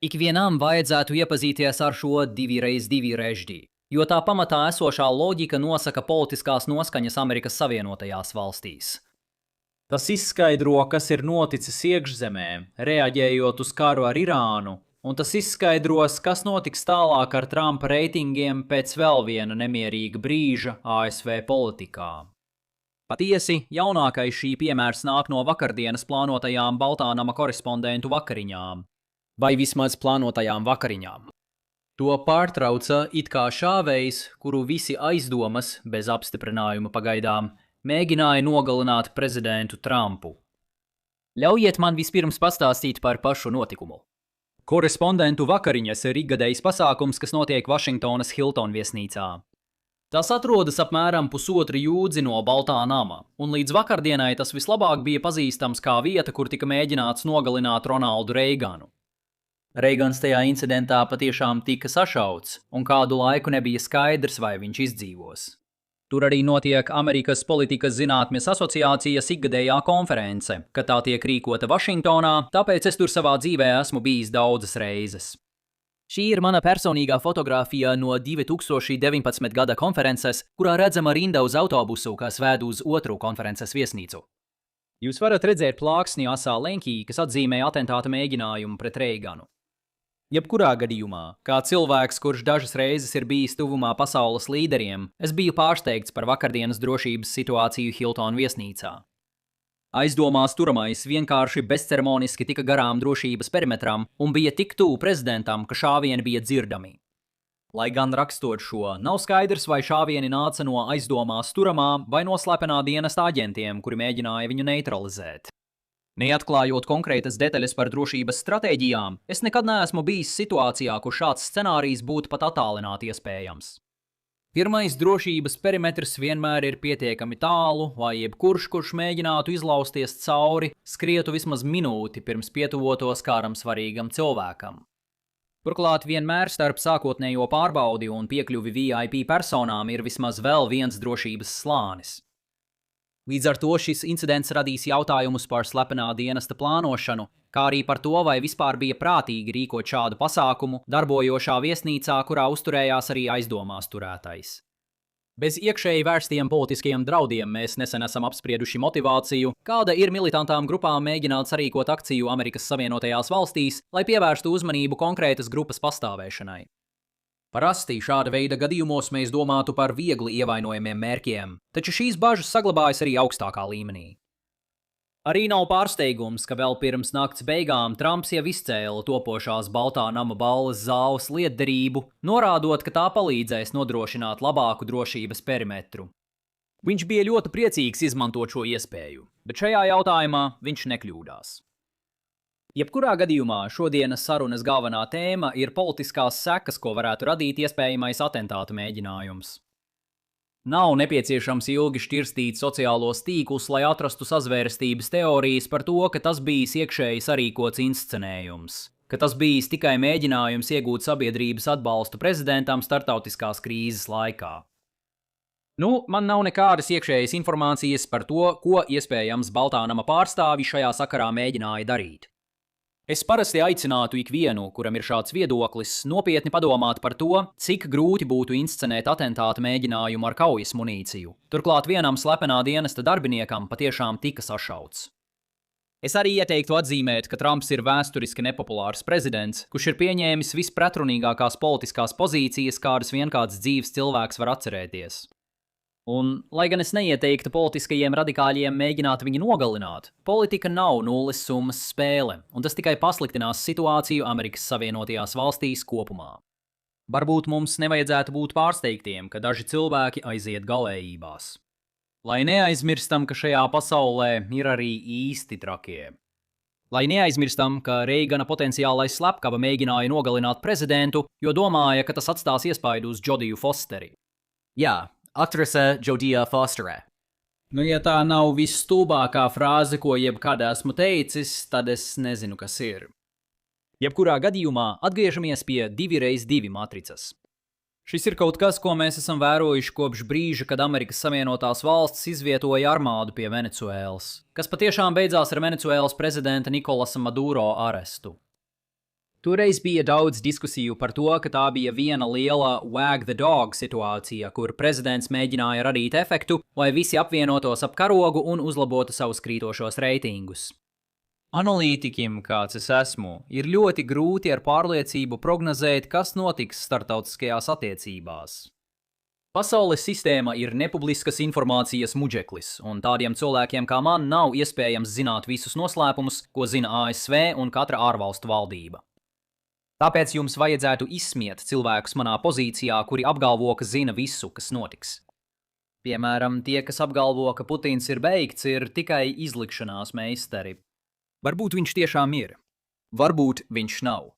Ikvienam vajadzētu iepazīties ar šo 2x2 režģi, jo tā pamatā esošā loģika nosaka politiskās noskaņas Amerikas Savienotajās valstīs. Tas izskaidro, kas ir noticis iekšzemē, reaģējot uz karu ar Irānu, un tas izskaidros, kas notiks tālāk ar Trumpa reitingiem pēc vēl viena nemierīga brīža ASV politikā. Patiesi, jaunākais šī piemērs nāk no vakardienas plānotajām Baltānama korespondentu vakariņām, vai vismaz plānotajām vakariņām. To pārtrauca it kā šāvējs, kuru visi aizdomas, bez apstiprinājuma pagaidām, mēģināja nogalināt prezidentu Trumpu. Ļaujiet man vispirms pastāstīt par pašu notikumu. Korespondentu vakariņas ir ikgadējs pasākums, kas notiek Vašingtonas Hilton viesnīcā. Tas atrodas apmēram 1,5 jūdzi no Baltā nama, un līdz vakardienai tas vislabāk bija pazīstams kā vieta, kur tika mēģināts nogalināt Ronaldu Reiganu. Reigans tajā incidentā patiešām tika sašauts, un kādu laiku nebija skaidrs, vai viņš izdzīvos. Tur arī notiek Amerikas Politikas zinātnes asociācijas ikgadējā konference, kad tā tiek rīkota Vašingtonā, tāpēc es tur savā dzīvē esmu bijis daudzas reizes. Šī ir mana personīgā fotografija no 2019. gada konferences, kurā redzama rinda uz autobusu, kas ved uz otru konferences viesnīcu. Jūs varat redzēt plāksni asā leņķī, kas atzīmē atentāta mēģinājumu pret Reiganu. Jebkurā gadījumā, kā cilvēks, kurš dažas reizes ir bijis tuvumā pasaules līderiem, es biju pārsteigts par vakardienas drošības situāciju Hilton viesnīcā. Aizdomās turamais vienkārši bezceremoniski tika garām drošības perimetram un bija tik tuvu prezidentam, ka šāvieni bija dzirdami. Lai gan rakstot šo, nav skaidrs, vai šāvieni nāca no aizdomās turamā vai no slepenā dienesta aģentiem, kuri mēģināja viņu neutralizēt. Neatklājot konkrētas detaļas par drošības stratēģijām, es nekad neesmu bijis situācijā, kur šāds scenārijs būtu pat attālināti iespējams. Pirmais drošības perimetrs vienmēr ir pietiekami tālu, lai jebkurš, kurš mēģinātu izlausties cauri, skrietu vismaz minūti pirms pietuvotos kādam svarīgam cilvēkam. Turklāt vienmēr starp sākotnējo pārbaudi un piekļuvi VIP personām ir vismaz vēl viens drošības slānis. Līdz ar to šis incidents radīs jautājumus par slepenā dienesta plānošanu, kā arī par to, vai vispār bija prātīgi rīkot šādu pasākumu darbojošā viesnīcā, kurā uzturējās arī aizdomās turētais. Bez iekšēji vērstiem politiskiem draudiem mēs nesen esam apsprieduši motivāciju, kāda ir militantām grupām mēģināt sarīkot akciju Amerikas Savienotajās valstīs, lai pievērstu uzmanību konkrētas grupas pastāvēšanai. Parasti šāda veida gadījumos mēs domātu par viegli ievainojamiem mērķiem, taču šīs bažas saglabājas arī augstākā līmenī. Arī nav pārsteigums, ka vēl pirms nakts beigām Trumps jau izcēla topošās Baltā nama balles zāles lietderību, norādot, ka tā palīdzēs nodrošināt labāku drošības perimetru. Viņš bija ļoti priecīgs izmantot šo iespēju, bet šajā jautājumā viņš nekļūdās. Jebkurā gadījumā šodienas sarunas galvenā tēma ir politiskās sekas, ko varētu radīt iespējamais atentāta mēģinājums. Nav nepieciešams ilgi šķirstīt sociālos tīklus, lai atrastu sazvērestības teorijas par to, ka tas bijis iekšēji sarīkots inscenējums, ka tas bijis tikai mēģinājums iegūt sabiedrības atbalstu prezidentam startautiskās krīzes laikā. Man nav nekādas iekšējas informācijas par to, ko iespējams Baltā nama pārstāvi šajā sakarā mēģināja darīt. Es parasti aicinātu ikvienu, kuram ir šāds viedoklis, nopietni padomāt par to, cik grūti būtu inscenēt atentāta mēģinājumu ar kaujas munīciju. Turklāt vienam slepenā dienesta darbiniekam patiešām tika sašauts. Es arī ieteiktu atzīmēt, ka Trumps ir vēsturiski nepopulārs prezidents, kurš ir pieņēmis vispretrunīgākās politiskās pozīcijas, kādas vien kāds dzīves cilvēks var atcerēties. Un, lai gan es neieteiktu politiskajiem radikāļiem mēģināt viņu nogalināt, politika nav nulles summas spēle, un tas tikai pasliktinās situāciju Amerikas Savienotajās valstīs kopumā. Varbūt mums nevajadzētu būt pārsteigtiem, ka daži cilvēki aiziet galējībās. Lai neaizmirstam, ka šajā pasaulē ir arī īsti trakie. Lai neaizmirstam, ka Reigana potenciālais slepkava mēģināja nogalināt prezidentu, jo domāja, ka tas atstās iespaidu uz Jodiju Fosteri. Jā, aktrise Jodija Fosterē. Ja tā nav visstulbākā frāze, ko jebkad esmu teicis, tad es nezinu, kas ir. Jebkurā gadījumā atgriežamies pie 2x2 matricas. Šis ir kaut kas, ko mēs esam vērojuši kopš brīža, kad Amerikas Savienotās valstis izvietoja armādu pie Venecuēlas, kas patiešām beidzās ar Venecuēlas prezidenta Nikolasa Maduro arestu. Toreiz bija daudz diskusiju par to, ka tā bija viena liela wag the dog situācija, kur prezidents mēģināja radīt efektu, lai visi apvienotos ap karogu un uzlabotu savus krītošos reitingus. Analītiķim, kāds es esmu, ir ļoti grūti ar pārliecību prognozēt, kas notiks starptautiskajās attiecībās. Pasaules sistēma ir nepubliskas informācijas muģeklis, un tādiem cilvēkiem kā man nav iespējams zināt visus noslēpumus, ko zina ASV un katra ārvalstu valdība. Tāpēc jums vajadzētu izsmiet cilvēkus manā pozīcijā, kuri apgalvo, ka zina visu, kas notiks. Piemēram, tie, kas apgalvo, ka Putins ir beigts, ir tikai izlikšanās meistari. Varbūt viņš tiešām ir. Varbūt viņš nav.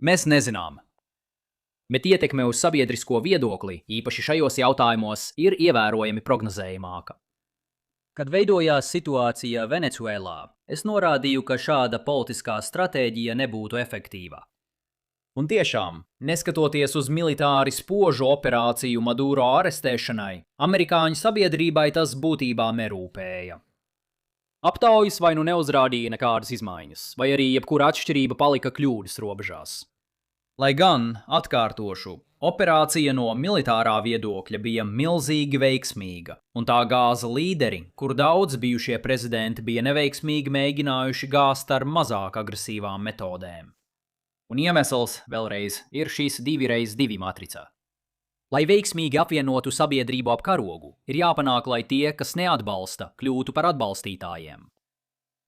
Mēs nezinām. Bet ietekme uz sabiedrisko viedokli, īpaši šajos jautājumos, ir ievērojami prognozējamāka. Kad veidojās situācija Venecuēlā, es norādīju, ka šāda politiskā stratēģija nebūtu efektīva. Un tiešām, neskatoties uz militāri spožu operāciju Maduro arestēšanai, amerikāņu sabiedrībai tas būtībā nerūpēja. Aptaujas vai nu neuzrādīja nekādas izmaiņas, vai arī jebkura atšķirība palika kļūdas robežās. Lai gan, atkārtošu, operācija no militārā viedokļa bija milzīgi veiksmīga, un tā gāza līderi, kur daudz bijušie prezidenti bija neveiksmīgi mēģinājuši gāzt ar mazāk agresīvām metodēm. Un iemesls, vēlreiz, ir šīs 2x2 matrica. Lai veiksmīgi apvienotu sabiedrību ap karogu, ir jāpanāk, lai tie, kas neatbalsta, kļūtu par atbalstītājiem.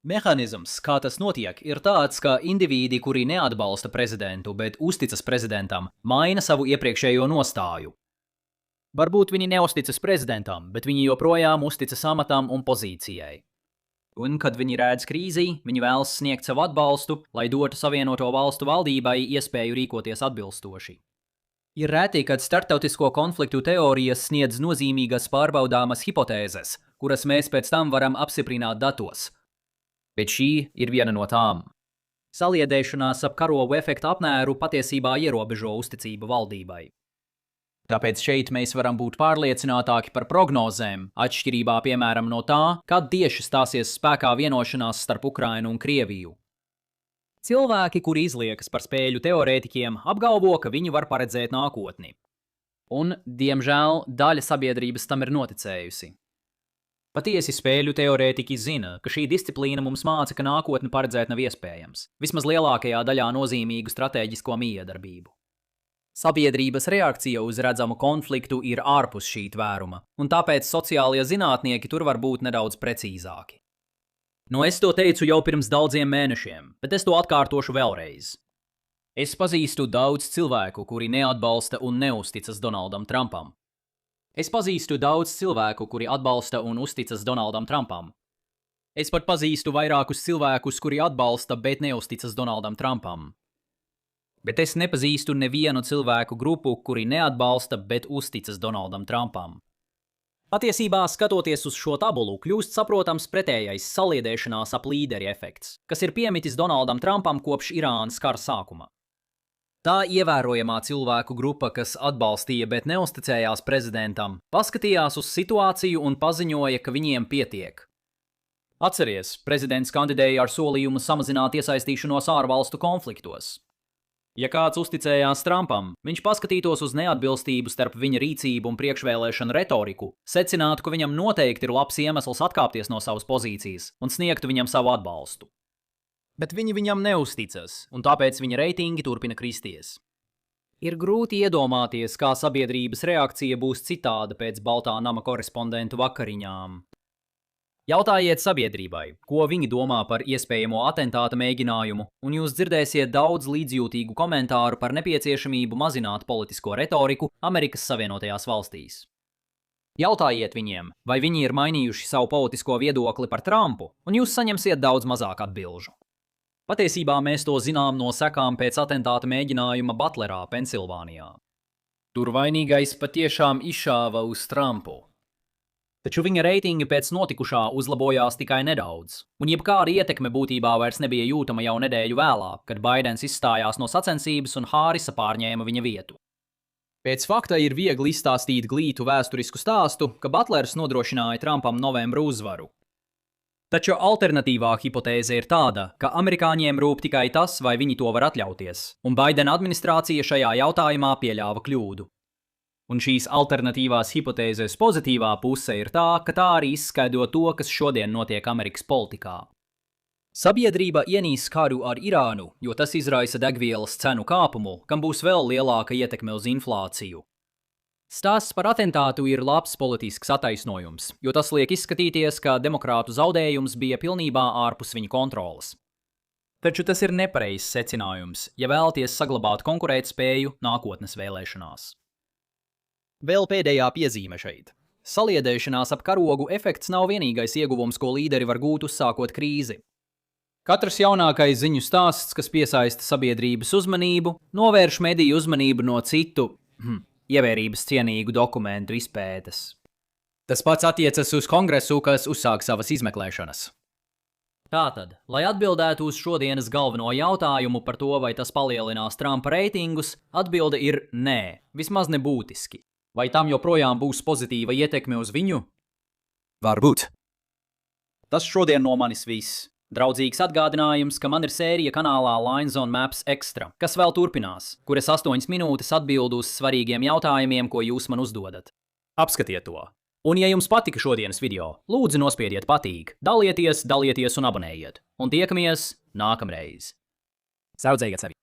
Mehanizms, kā tas notiek, ir tāds, ka indivīdi, kuri neatbalsta prezidentu, bet uzticas prezidentam, maina savu iepriekšējo nostāju. Varbūt viņi neuzticas prezidentam, bet viņi joprojām uzticas amatam un pozīcijai. Un, kad viņi redz krīzi, viņi vēlas sniegt savu atbalstu, lai dotu Savienoto valstu valdībai iespēju rīkoties atbilstoši. Ir reti, kad starptautisko konfliktu teorijas sniedz nozīmīgas pārbaudāmas hipotēzes, kuras mēs pēc tam varam apstiprināt datos. Bet šī ir viena no tām. Saliedēšanās ap karogu efekta apmēru patiesībā ierobežo uzticību valdībai. Tāpēc šeit mēs varam būt pārliecinātāki par prognozēm, atšķirībā piemēram no tā, kad tieši stāsies spēkā vienošanās starp Ukrainu un Krieviju. Cilvēki, kuri izliekas par spēļu teorētiķiem, apgalvo, ka viņi var paredzēt nākotni. Un, diemžēl, daļa sabiedrības tam ir noticējusi. Patiesi spēļu teorētiķi zina, ka šī disciplīna mums māca, ka nākotni paredzēt nav iespējams, vismaz lielākajā daļā nozīmīgu stratēģisko miedarbību. Sabiedrības reakcija uz redzamu konfliktu ir ārpus šī tvēruma, un tāpēc sociālie zinātnieki tur var būt nedaudz precīzāki. Es to teicu jau pirms daudziem mēnešiem, bet es to atkārtošu vēlreiz. Es pazīstu daudz cilvēku, kuri neatbalsta un neuzticas Donaldam Trumpam. Es pazīstu daudz cilvēku, kuri atbalsta un uzticas Donaldam Trumpam. Es pat pazīstu vairākus cilvēkus, kuri atbalsta, bet neuzticas Donaldam Trumpam. Bet es nepazīstu nevienu cilvēku grupu, kuri neatbalsta, bet uzticas Donaldam Trumpam. Patiesībā, skatoties uz šo tabulu, kļūst saprotams pretējais saliedēšanās ap līderi efekts, kas ir piemitis Donaldam Trumpam kopš Irānas kara sākuma. Tā ievērojamā cilvēku grupa, kas atbalstīja, bet neusticējās prezidentam, paskatījās uz situāciju un paziņoja, ka viņiem pietiek. Atceries, prezidents kandidēja ar solījumu samazināt iesaistīšanos ārvalstu konfliktos. Ja kāds uzticējās Trumpam, viņš paskatītos uz neatbilstību starp viņa rīcību un priekšvēlēšanu retoriku, secinātu, ka viņam noteikti ir labs iemesls atkāpties no savas pozīcijas un sniegtu viņam savu atbalstu. Bet viņi viņam neusticas, un tāpēc viņa reitingi turpina kristies. Ir grūti iedomāties, kā sabiedrības reakcija būs citāda pēc Baltā nama korespondentu vakariņām. Jautājiet sabiedrībai, ko viņi domā par iespējamo atentāta mēģinājumu, un jūs dzirdēsiet daudz līdzjūtīgu komentāru par nepieciešamību mazināt politisko retoriku Amerikas Savienotajās valstīs. Jautājiet viņiem, vai viņi ir mainījuši savu politisko viedokli par Trumpu, un jūs saņemsiet daudz mazāk atbilžu. Patiesībā mēs to zinām no sekām pēc atentāta mēģinājuma Butlerā, Pensilvānijā. Tur vainīgais patiešām izšāva uz Trumpu. Taču viņa reitingi pēc notikušā uzlabojās tikai nedaudz, un jebkāda ietekme būtībā vairs nebija jūtama jau nedēļu vēlāk, kad Baidens izstājās no sacensības un Hārisa pārņēma viņa vietu. Pēc fakta ir viegli izstāstīt glītu vēsturisku stāstu, ka Butlers nodrošināja Trumpam novembra uzvaru. Taču alternatīvā hipotēze ir tāda, ka amerikāņiem rūp tikai tas, vai viņi to var atļauties, un Baidena administrācija šajā jautājumā pieļāva kļūdu. Un šīs alternatīvās hipotēzes pozitīvā puse ir tā, ka tā arī izskaidro to, kas šodien notiek Amerikas politikā. Sabiedrība ienīs karu ar Irānu, jo tas izraisa degvielas cenu kāpumu, kam būs vēl lielāka ietekme uz inflāciju. Stāsts par atentātu ir labs politisks attaisnojums, jo tas liek izskatīties, ka demokrātu zaudējums bija pilnībā ārpus viņu kontroles. Taču tas ir nepareizs secinājums, ja vēlaties saglabāt konkurētspēju nākotnes vēlēšanās. Vēl pēdējā piezīme šeit. Saliedēšanās ap karogu efekts nav vienīgais ieguvums, ko līderi var gūt uzsākot krīzi. Katrs jaunākais ziņu stāsts, kas piesaista sabiedrības uzmanību, novērš mediju uzmanību no citu ievērības cienīgu dokumentu izpētes. Tas pats attiecas uz Kongresu, kas uzsāk savas izmeklēšanas. Tātad, lai atbildētu uz šodienas galveno jautājumu par to, vai tas palielinās Trumpa reitingus, atbilde ir nē, vismaz nebūtiski. Vai tam joprojām būs pozitīva ietekme uz viņu? Varbūt. Tas šodien no manis viss. Draudzīgs atgādinājums, ka man ir sērija kanālā Lines on Maps Extra, kas vēl turpinās, kuras 8 minūtes atbild uz svarīgiem jautājumiem, ko jūs man uzdodat. Apskatiet to! Un ja jums patika šodienas video, lūdzu nospiediet patīk, dalieties un abonējiet. Un tiekamies nākamreiz. Saudzējiet sevi!